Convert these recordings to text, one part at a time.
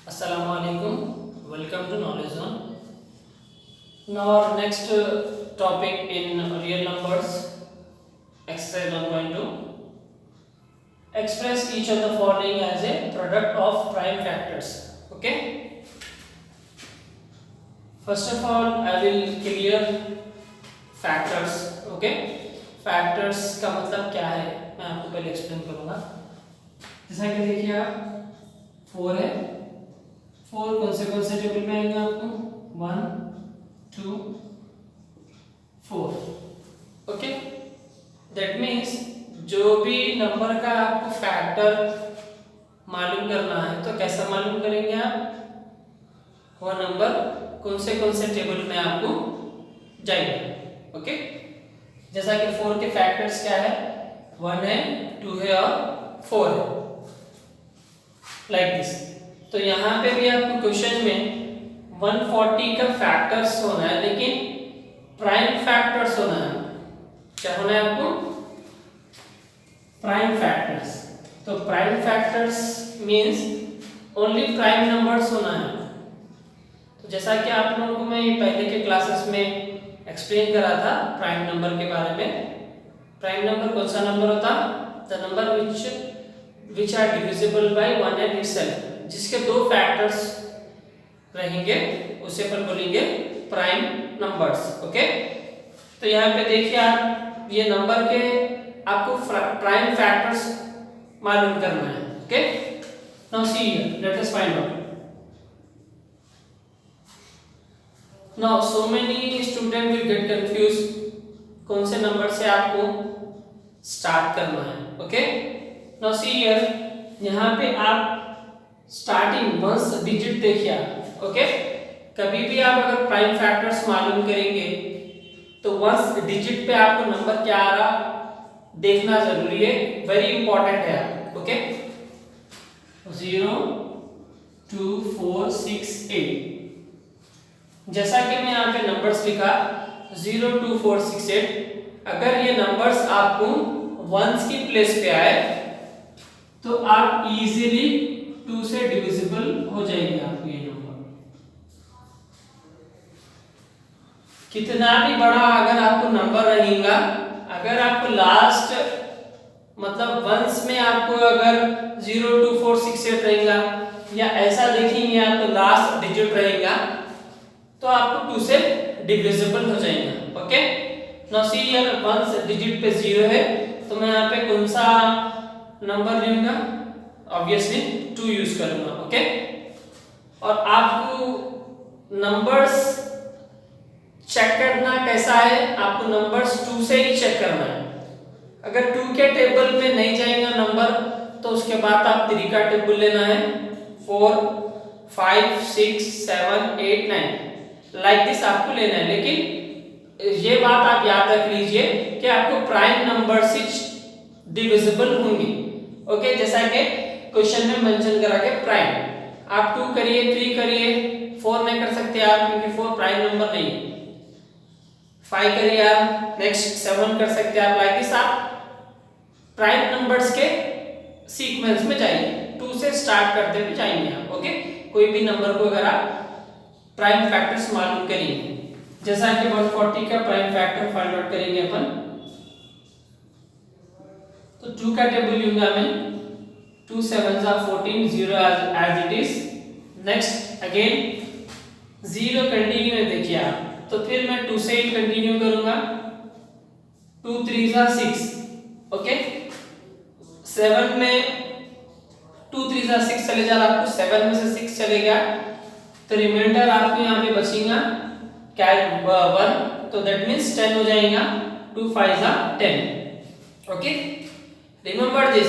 Assalamu alaikum. Welcome to Knowledge Zone. Now our next topic in real numbers, exercise 1.2. Express each of the following as a product of prime factors. Okay. First of all, I will clear factors. Okay. Factors का मतलब क्या है मैं आपको पहले explain करूँगा. जैसा कि देखिए आप 4 है, 4 कौन से टेबल में आएंगे आपको 1 2 4. ओके, दैट मीन्स जो भी नंबर का आपको फैक्टर मालूम करना है तो कैसा मालूम करेंगे आप, वो नंबर कौन से टेबल में आपको जाएगा. ओके, जैसा कि 4 के फैक्टर्स क्या है, 1 है, 2 है और 4 है, लाइक दिस. तो यहाँ पे भी आपको क्वेश्चन में 140 का फैक्टर्स होना है, लेकिन प्राइम फैक्टर्स होना है. क्या होना है आपको, प्राइम फैक्टर्स. तो prime factors means only prime numbers होना है. तो जैसा कि आप लोगों को मैं पहले के क्लासेस में एक्सप्लेन करा था प्राइम नंबर के बारे में. प्राइम नंबर कौन सा नंबर होता, the number which are divisible by 1 and itself, जिसके दो फैक्टर्स रहेंगे उसे अपन बोलेंगे प्राइम नंबर्स. ओके, तो यहाँ पे देखिए आप ये नंबर के आपको प्राइम फैक्टर्स मालूम करना है. Okay, now see here, let us find out. Now so many student will get confuse कौन से नंबर से आपको स्टार्ट करना है. ओके, नाउ सी हियर, यहाँ पे आप स्टार्टिंग वंस डिजिट देखिए. ओके, कभी भी आप अगर प्राइम फैक्टर्स मालूम करेंगे तो वंस डिजिट पे आपको नंबर क्या आ रहा देखना जरूरी है, वेरी इंपॉर्टेंट है. ओके, 0 2 4 6 8. जैसा कि मैं यहाँ पे नंबर्स लिखा 0 2 4 6 8, अगर ये नंबर्स आपको वंस की प्लेस पे आए तो आप इजीली 2 से डिविजिबल हो जाएंगे. आपको ये नंबर कितना भी बड़ा अगर आपको नंबर रहेगा, अगर आपको लास्ट मतलब वंस में आपको अगर 0 2 4 6 8 रहेगा या ऐसा देखेंगे आप तो लास्ट डिजिट रहेगा तो आपको 2 से डिविजिबल हो जाएगा. Okay, now see here, ones digit पे 0 है तो मैं यहाँ पे कौन सा नंबर लूंगा, ऑब्वियसली 2 यूज करूंगा. ओके, और आपको नंबर्स चेक करना कैसा है, आपको नंबर्स 2 से ही चेक करना है. अगर 2 के टेबल में नहीं जाएगा नंबर तो उसके बाद आप 3 का टेबल लेना है, 4 5 6 7 8 9, लाइक दिस आपको लेना है. लेकिन ये बात आप याद रख लीजिए कि आपको प्राइम नंबर्स ही डिविजिबल होंगे. ओके, जैसा कि क्वेश्चन में मेंशन करा के प्राइम, आप 2 करिए 3 करिए, 4 नहीं कर सकते आप क्योंकि 4 प्राइम नंबर नहीं. 5 करिए आप, नेक्स्ट 7 कर सकते हैं आप. लाइक दिस आप प्राइम नंबर्स के सीक्वेंस में जाइए, 2 से स्टार्ट करते हुए जाएंगे आप. ओके, कोई भी नंबर को अगर आप प्राइम फैक्टर्स मालूम करेंगे, जैसा कि 140 का प्राइम फैक्टर फाइंड आउट करेंगे अपन, तो 2 का टेबल लूंगा मैं, 2 7s are 14, 0 as it is. Next again 0 continue है देखिए आप, तो फिर मैं 2 से ही कंटिन्यू करूंगा, 2 3s are 6. ओके, 7 में 2 3s are 6 चले जा रहा, आपको 7 में से 6 चलेगा तो रिमाइंडर आपको यहाँ पे बचेगा क्या 1, तो दैट मींस 10 हो जाएगा. 2 5s are 10. Okay, remember this,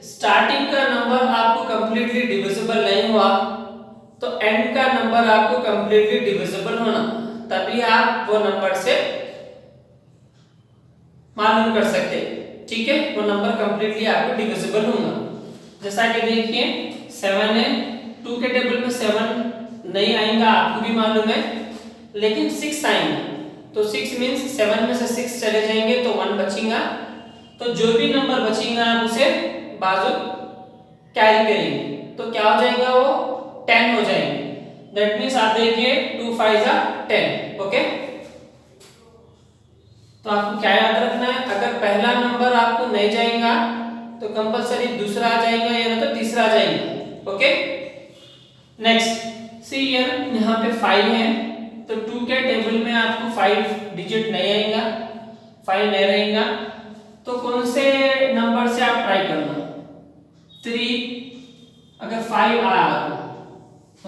starting का नंबर आपको कंप्लीटली डिविजिबल नहीं हुआ तो एंड का नंबर आपको कंप्लीटली डिविजिबल होना, तभी आप वो नंबर से मालूम कर सकते. ठीक है, वो नंबर कंप्लीटली आपको डिविजिबल होगा. जैसा कि देखिए 7 है, 2 के टेबल में 7 नहीं आएगा आपको भी मालूम है, लेकिन 6 आएंगे तो 6 मींस 7 में से 6 चले जाएंगे तो 1 बचेगा. तो जो भी नंबर बचेगा आप उसे बाजू कैरी करेंगे तो क्या हो जाएगा, वो 10 हो जाएंगे। दैट मीन्स आप देखिए 2 5 जा 10। ओके, तो आपको क्या याद रखना है, अगर पहला नंबर आपको नहीं जाएगा तो कंपलसरी दूसरा आ जाएगा या ना तो तीसरा आ जाएगा। ओके, नेक्स्ट सी हियर, यहाँ पे 5 है तो 2 के टेबल में आपको 5 डिजिट नहीं आएगा, 5 नहीं रहेगा, तो कौन से नंबर से आप ट्राई करना, 3 अगर 5 आया तो।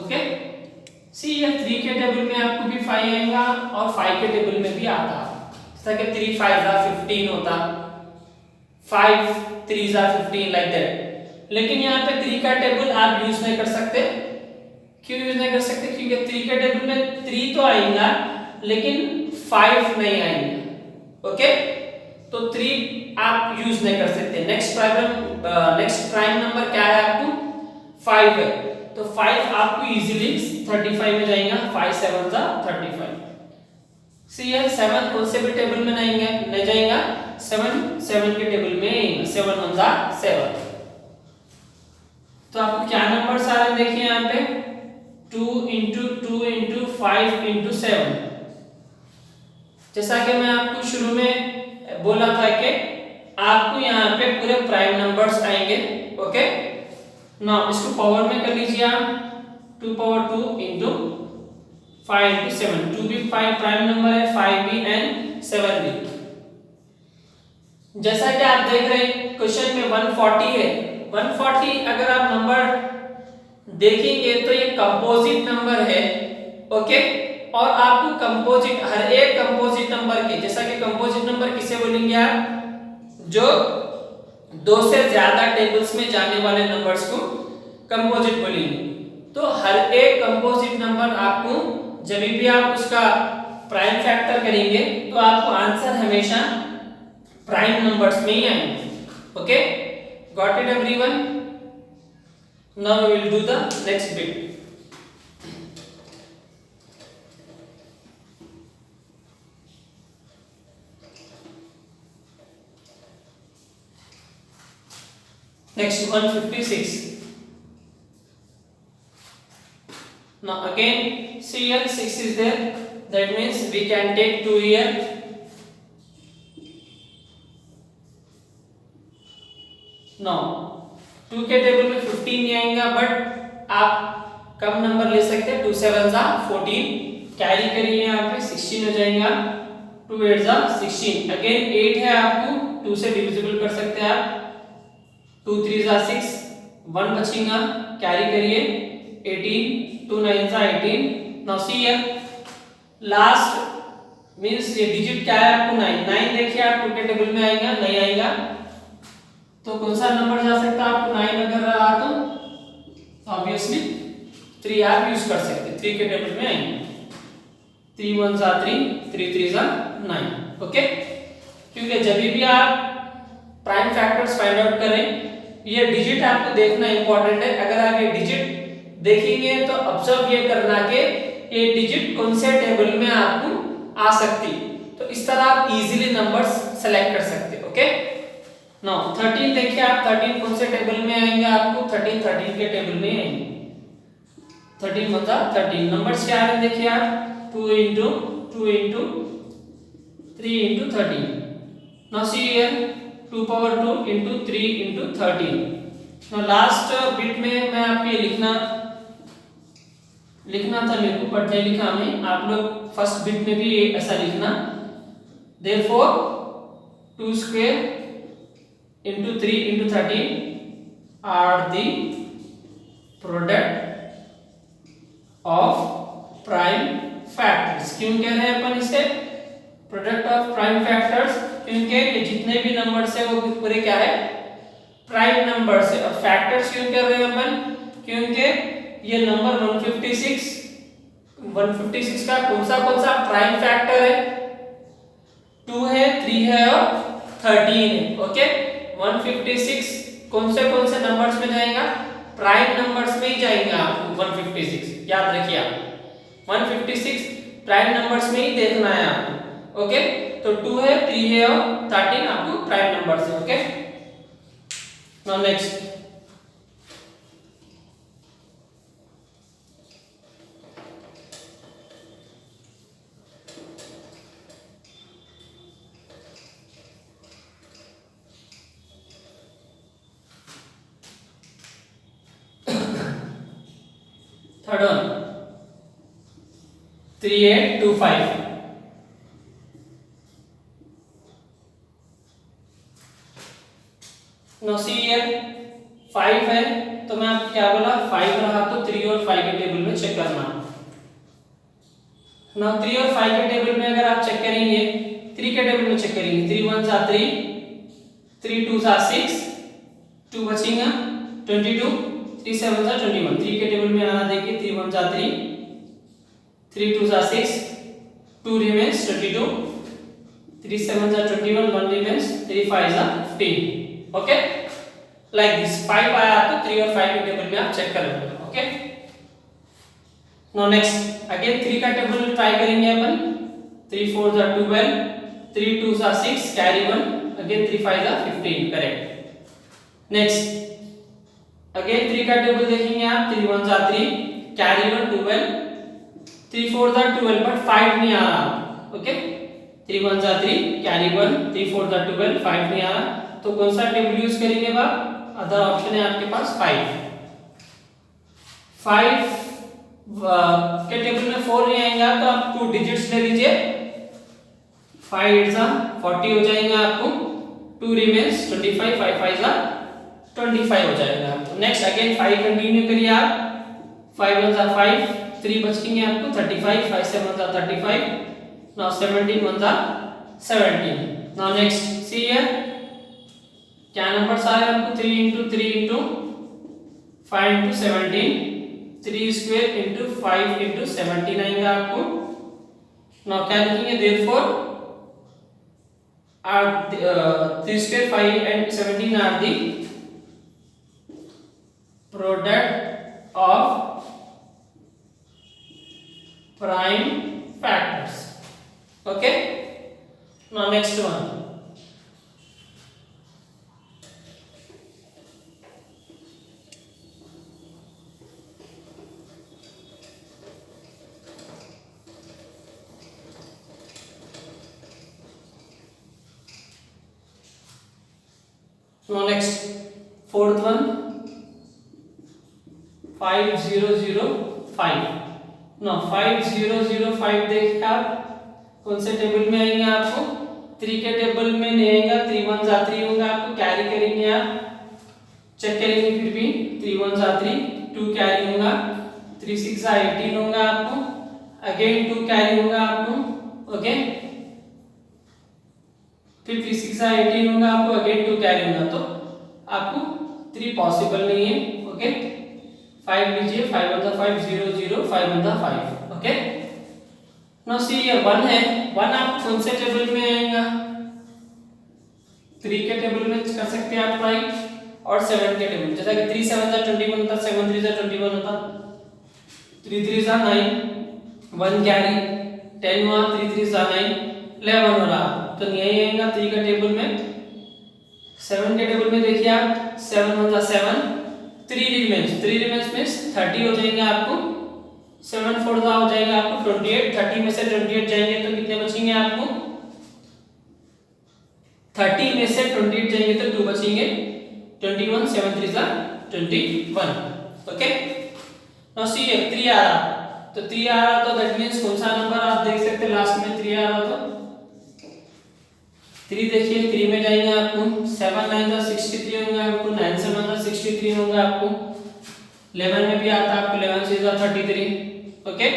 ओके, सी हियर 3 के टेबल में आपको भी 5 आएगा और 5 के टेबल में भी आता है, जैसा कि 3 5 जा 15 होता, 5 3 जा 15 लाइक दैट। लेकिन यहाँ पे 3 का टेबल आप यूज नहीं कर सकते। क्यों यूज नहीं कर सकते, क्योंकि 3 के टेबल में 3 तो आएगा लेकिन 5 नहीं आएगा। ओके, तो 3 आप यूज नहीं कर सकते। नेक्स्ट प्राइम नंबर क्या है आपको, 5 है, तो 5 आपको इजीली 35 में जाएगा, 5 7 जा 35। सी हियर 7 कौन से भी टेबल में नहीं जाएगा, 7 के टेबल में आएगा, 7 1 जा 7। तो आपको क्या नंबर्स आ रहे हैं देखिए यहाँ पे, 2 into 2 into 5 into 7। जैसा कि मैं आपको शुरू में बोला था कि आपको यहाँ पे पूरे प्राइम नंबर्स आएंगे। ओके, ना इसको पावर में कर लीजिए आप, 2 power 2 into 5 into 7, 2 भी प्राइम नंबर है, 5 भी एंड 7 भी। जैसा कि आप देख रहे हैं क्वेश्चन में 140 है, 140 अगर आप नंबर देखेंगे तो ये कंपोजिट नंबर है। ओके, और आपको कंपोजिट, हर एक कंपोजिट नंबर के, जैसा कि कंपोजिट नंबर किसे बोलेंगे आप, जो 2 से ज्यादा टेबल्स में जाने वाले नंबर्स को कंपोजिट बोलेंगे। तो हर एक कंपोजिट नंबर आपको जब भी आप उसका प्राइम फैक्टर करेंगे तो आपको आंसर हमेशा प्राइम नंबर्स में ही आएंगे। Okay, got it everyone? Now we will do the next bit. Next 156. Now again see here 6 is there, that means we can take 2 here. Now 2 के टेबल में 15 नहीं आएगा, बट आप कम नंबर ले सकते हैं, 2 7 जा 14, कैरी करिए यहाँ पे 16 हो जाएगा, 2 8 जा 16। अगेन 8 है, आपको 2 से डिविजिबल कर सकते हैं आप, 2 3 जा 6, 1 बचेगा, कैरी करिए 18, 2 9 जा 18। Now see here last means ये डिजिट क्या है आपको 9, 9 देखिए आप 2 के टेबल में आएगा, नहीं आएगा, तो कौन सा नंबर जा सकता है आपको 9 अगर रहा तो ऑब्वियसली 3 आप यूज कर सकते हैं, 3 के टेबल में आएंगे, 3 1 जा 3, 3 3 जा 9। ओके, क्योंकि जब भी आप प्राइम फैक्टर्स फाइंड आउट करें, ये डिजिट आपको देखना इंपॉर्टेंट है। अगर आप ये डिजिट देखेंगे तो ऑब्जर्व ये करना कि ये डिजिट कौन से टेबल में आपको आ सकती, तो इस तरह आप इजीली नंबर्स सेलेक्ट कर सकते हैं। ओके, नाउ 13 देखिए आप, 13 कौन से टेबल में आएंगे आपको, 13 के टेबल में आएंगे, 13 मतलब 13। नंबर्स क्या है देखिए आप, 2 into 2 into 3 into 13। Now see here 2 power 2 into 3 into 13। Now last bit में मैं आपको ये लिखना था मेरे को, बट नहीं लिखा हमें, आप लोग फर्स्ट बिट में भी ऐसा लिखना, therefore 2 square into 3 into 13 are the product of prime factors। क्यों कह रहे हैं अपन इसे प्रोडक्ट ऑफ प्राइम फैक्टर्स, क्योंकि ये जितने भी नंबर्स है वो पूरे क्या है, प्राइम नंबर्स है। और फैक्टर्स क्यों कह रहे हैं अपन, क्योंकि ये नंबर 156 का कौन सा प्राइम फैक्टर है, 2 है, 3 है और 13 है। ओके, 156 कौन से नंबर्स में जाएगा, प्राइम नंबर्स में ही जाएगा आपको 156, याद रखिए आप 156 प्राइम नंबर्स में ही देखना है आपको। ओके, तो 2 है, 3 है और 13 आपको प्राइम नंबर्स है। Okay, now next third one 3825। No see here 5 है तो मैं आपको क्या बोला 5 रहा तो 3 और 5 के टेबल में चेक करना। नो 3 और 5 के टेबल में अगर आप चेक करेंगे 3 के टेबल में चेक करेंगे 3 1 जा 3 3 2 जा 6 2 बचेगा 22 3 7 जा 21। 3 के टेबल में आना देखिए 3 1 जा 3 3 2 जा 6 2 remains 22 3 7 जा 21 1 remains 3 5 जा 15। ओके लाइक दिस 5 आया तो 3 और 5 के टेबल में आप चेक कर लेंगे। ओके नाउ नेक्स्ट अगेन 3 का टेबल ट्राई करेंगे अपन 3 4 जा 12 3 2 जा 6 कैरी 1 अगेन 3 5 जा 15 करेक्ट। नेक्स्ट अगेन 3 का टेबल देखेंगे आप 3 1 जा 3 कैरी 1 12 3 4 जा 12 बट 5 नहीं आ रहा। ओके 3 1 जा 3 कैरी 1 3 4 जा 12 5 नहीं आ रहा तो कौन सा टेबल यूज करेंगे आप अदर ऑप्शन है आपके पास 5 के टेबल में 4 नहीं आएगा तो आप 2 डिजिट्स ले लीजिए 5 8 जा 40 हो जाएगा आपको 2 रिमेन्स 25 5 5 जा 25 हो जाएगा। तो नेक्स्ट अगेन 5 कंटिन्यू करिए आप 5 1 जा 5 3 बचेंगे आपको 35 5 7 जा 35 नाउ 17 1 जा 17। नाउ नेक्स्ट सी हियर क्या नंबर्स आ रहे हैं आपको 3 into 3 into 5 into 17 3 square into 5 into 17 आएगा आपको। नाउ क्या लिखेंगे therefore are 3 square 5 and 17 are the product of prime factors। okay now next one now next fourth one 5005। now 5005 देखिए आप कौन से टेबल में आएंगे आपको 3 के टेबल में नहीं आएगा 3 1 जा 3 होगा आपको कैरी करेंगे आप चेक करेंगे फिर भी 3 1 जा 3 2 कैरी होगा 3 6 जा 18 होगा आपको अगेन 2 कैरी होगा आपको। ओके फिर 3 6 जा 18 होगा आपको अगेन 2 कैरी होगा तो आपको 3 पॉसिबल नहीं है। ओके 5 लीजिए 5 1 जा 5 0 0 5 1 जा 5। ओके नाउ सी हियर 1 है 1 आप कौन से टेबल में आएगा 3 के टेबल में कर सकते हैं आप ट्राई और 7 के टेबल जैसा कि 3 7 जा 21 होता 7 3 जा 21 होता 3 3 जा 9 1 कैरी 10 हुआ 3 3 जा 9 11 हो रहा तो नहीं आएगा 3 का टेबल में। 7 के टेबल में देखिए आप 7 1 जा 7 3 रिमेन्स मींस 30 हो जाएंगे आपको 7 4 जा हो जाएगा आपको 28 30 में से 28 जाएंगे तो कितने बचेंगे आपको 30 में से 28 जाएंगे तो 2 बचेंगे 21 7 3 जा 21। ओके नाउ सी 3 आ रहा तो 3 आ रहा तो दैट मींस कौन सा नंबर आप देख सकते हैं लास्ट में 3 आ रहा तो 3 देखिए 3 में जाएंगे आपको 7 9 जा 63 होंगे आपको 9 7 जा 63 होंगे आपको 11 में भी आता है आपको 11 से जा 33। ओके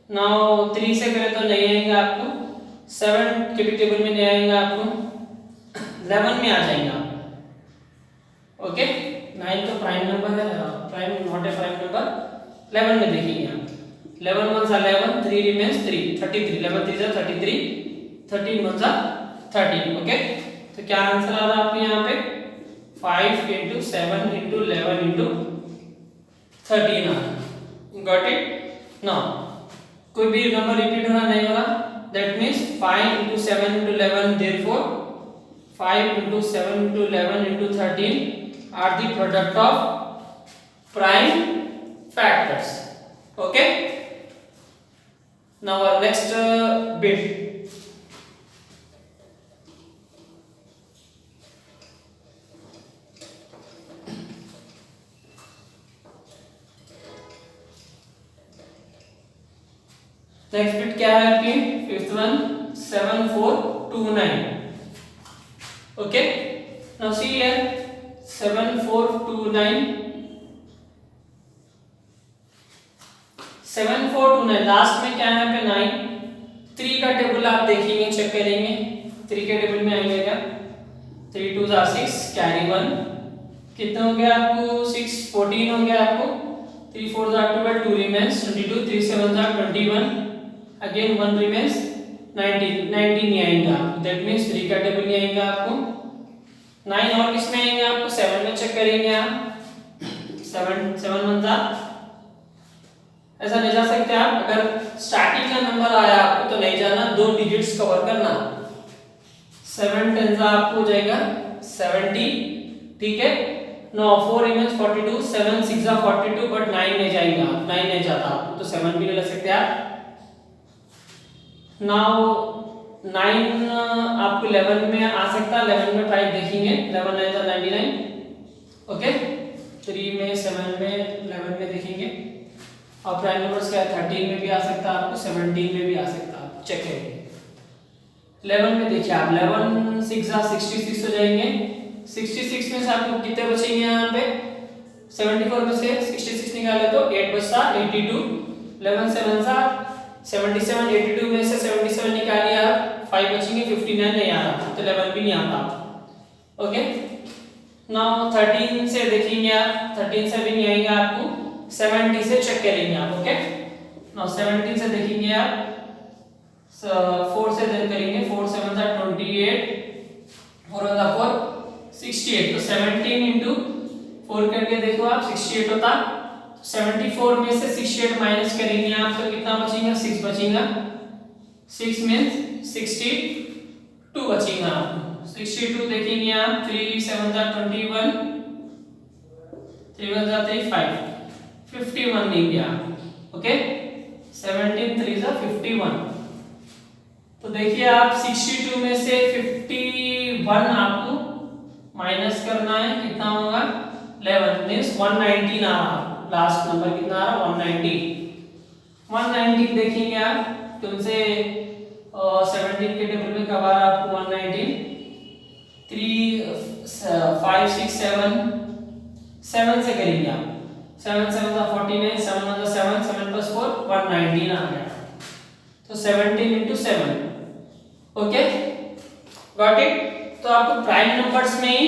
नाउ 3 से करें तो नहीं आएगा आपको 7 के भी टेबल में नहीं आएगा आपको 11 में आ जाएगा। ओके 9 तो प्राइम नंबर है prime not a prime number 11 में देखेंगे आप 11 1 जा 11 3 रिमेन्स 3 33 11 3 जा 33 13 1 जा 13। ओके तो क्या आंसर आ रहा है आपके यहाँ पे 5 into 7 into 11 into 13 आ रहा। गॉट इट नाउ कोई भी नंबर रिपीट होना नहीं हो रहा that means 5 into 7 into 11 therefore 5 into 7 into 11 into 13 are the product of prime factors। okay now our next bit next bit क्या है आपकी? Fifth one 7429. Okay, now see here 7429. 7429 last में क्या है पे 9. 3 का टेबल आप देखेंगे, चेक करेंगे. 3 के टेबल में आएगा क्या? 3 2 are 6, कैरी 1. कितना हो गया आपको? 6 14 हो गया आपको. 3 4 are 12, 2 remains 22. 3 7 are 21. Again 1 remains 19. 19 नहीं आएगा आपको, दैट मींस 3 का टेबल नहीं आएगा आपको. 9 और किसमें आएंगे आपको? 7 में चेक करेंगे आप. 7 1 जा, ऐसा नहीं जा सकते आप. अगर स्टार्टिंग का नंबर आया आपको तो नहीं जाना, 2 डिजिट्स कवर करना. 7 10 जा आपको हो जाएगा 70. ठीक है. No 4 remains 42. 7 6 जा 42, बट 9 नहीं जाएगा, 9 नहीं जाता आपको, तो 7 भी नहीं ले सकते आप. नाउ 9 आपको 11 में आ सकता है. 11 में ट्राई देखेंगे. 11 9 जा 99. ओके, 3 में 7 में 11 में देखेंगे. और प्राइम नंबर्स क्या है? 13 में भी आ सकता है आपको, 17 में भी आ सकता है. आप चेक करेंगे. 11 में देखिए आप, 11 6 जा 66 हो जाएंगे. 66 में से आपको कितने बचेंगे यहाँ पे? 74 में से 66 निकाले तो 8 बचता 82. 11 7 जा 77. 82 में से 77 निकालिए आप, 5 बचेंगे. 59 नहीं आ रहा, तो 11 भी नहीं आता. ओके, नाउ 13 से देखेंगे आप. 13 से भी नहीं आएगा आपको. 70 से चेक करेंगे आप. ओके, नाउ 70 से देखेंगे आप. 4 से देख करेंगे. 4 7 जा 28. 4 1 जा 4 68. तो 17 into 4 करके देखो आप, 68 होता. 74 में से 68 माइनस करेंगे आप, तो कितना बचेगा? 6 बचेगा. 6 मींस 62 बचेगा आपको. 62 देखेंगे आप. 3 7 जा 21. 3 1 जा 5. 51 नहीं गया. ओके, 17 3 जा 51. तो देखिए आप 62 में से 51 आपको माइनस करना है. कितना होगा? 11 मींस 119 आ रहा. लास्ट नंबर कितना आ रहा? 190. 119 देखेंगे आप. तुमसे 17 के टेबल में कब आ रहा आपको 119? 3 5 6 7 7 से करेंगे आप. 7 7 जा 49. 7 1 जा 7. 7 plus 4 119 आ गया. तो 17 into 7. Okay, got it. तो आपको प्राइम नंबर्स में ही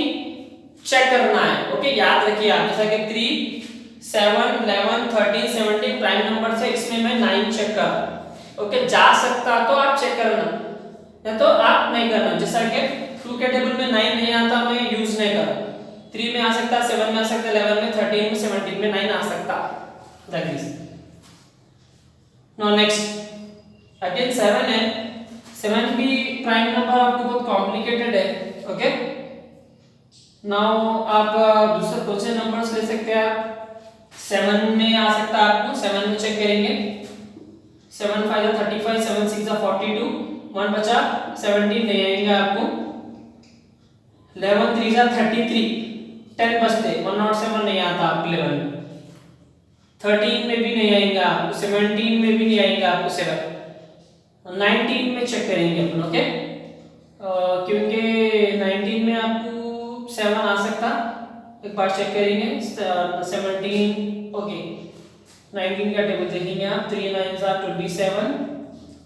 चेक करना है. ओके, याद रखिए आप, जैसा कि 3 7 11 13 17 प्राइम नंबर से, इसमें मैं 9 चेक कर. ओके, जा सकता तो आप चेक करना, या तो आप नहीं करना. जैसा कि 2 के टेबल में 9 नहीं आता, मैं यूज नहीं कर. 3 में आ सकता, 7 में आ सकता, 11 में, 13 में, 17 में 9 आ सकता. That is. Now next again 7 है. 7 भी प्राइम नंबर आपको बहुत कॉम्प्लिकेटेड है. ओके, नाउ आप दूसरे नंबर्स ले सकते हैं आप. 7 में आ सकता है आपको. 7 में चेक करेंगे. 7 5 जा 35. 7 6 जा 42. 1 बचा 17 नहीं आएगा आपको. 11 3 जा 33. 10 बचते. 107 नहीं आता आपको. 11 13 में भी नहीं आएगा आपको. 17 में भी नहीं आएगा आपको. 7 19 में चेक करेंगे अपन. ओके, क्योंकि 19 में आपको 7 आ सकता. एक बार चेक करेंगे. 17. ओके, 19 का टेबल देखेंगे आप. 3 9 जा 27.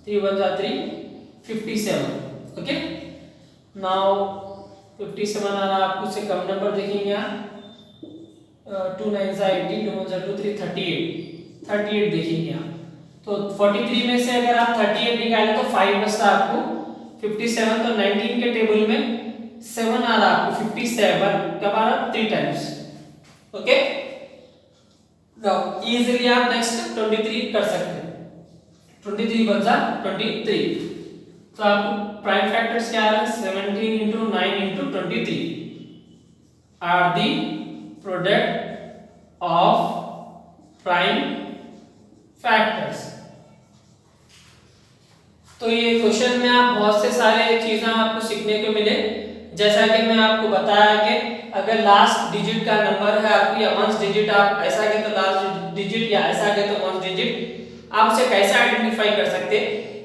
3 1 जा 3 57. ओके, नाउ 57 आ रहा आपको. से कम नंबर देखेंगे आप. 2 9 जा 18. 2 1 जा 2 3 38 देखेंगे आप. तो 43 में से अगर आप 38 निकालें तो 5 बचता आपको. 57. तो 19 के टेबल में 7 आ रहा आपको. 57 कब आ रहा? 3 टाइम्स. ओके, नाउ इजीली आप नेक्स्ट 23 कर सकते हैं. 23 बचा 23. तो आपको प्राइम फैक्टर्स क्या आ रहा है? 17 into 9 into 23 are the product of prime factors. तो ये क्वेश्चन में आप बहुत से सारे चीजें आपको सीखने को मिले. जैसा कि मैं आपको बताया कि अगर लास्ट डिजिट का नंबर है आपकी, या वंस डिजिट आप ऐसा के तो लास्ट डिजिट, या ऐसा के तो वंस डिजिट, आप उसे कैसे आइडेंटिफाई कर सकते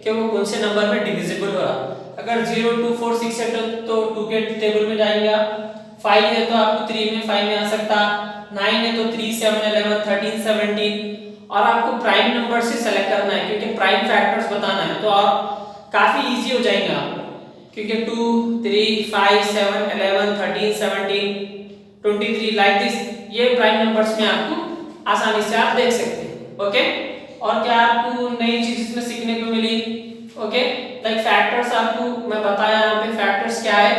कि वो कौन से नंबर में डिविजिबल हो रहा। अगर 0 2 4 6 8 तो 2 के टेबल में जाएगा, 5 है तो आपको 3 में 5 में आ सकता, 9 है तो 3 7 11 13 17, और आपको प्राइम नंबर से सेलेक्ट करना है क्योंकि प्राइम फैक्टर्स बताना है, तो आप काफी इजी हो जाएगा क्योंकि 2 3 5 7 11 13 17 23 लाइक दिस, ये प्राइम नंबर्स में आपको आसानी से आप देख सकते हैं। ओके, और क्या आपको नई चीज इसमें सीखने को मिली? ओके, लाइक फैक्टर्स आपको मैं बताया यहाँ पे फैक्टर्स क्या है।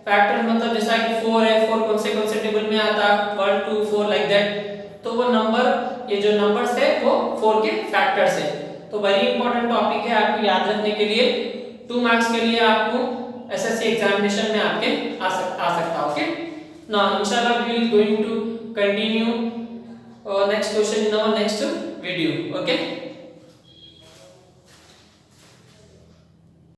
फैक्टर्स मतलब जैसा कि 4 है, 4 कौन से टेबल में आता, 1 2 4 लाइक दैट, तो वो नंबर, ये जो नंबर्स है वो 4 के फैक्टर्स है। तो वेरी इंपॉर्टेंट टॉपिक है आपको याद रखने के लिए, 2 मार्क्स के लिए आपको एसएससी एग्जामिनेशन में आपके आ सकता। ओके, नाउ इंशाल्लाह we will going to continue next question in our next video. Okay.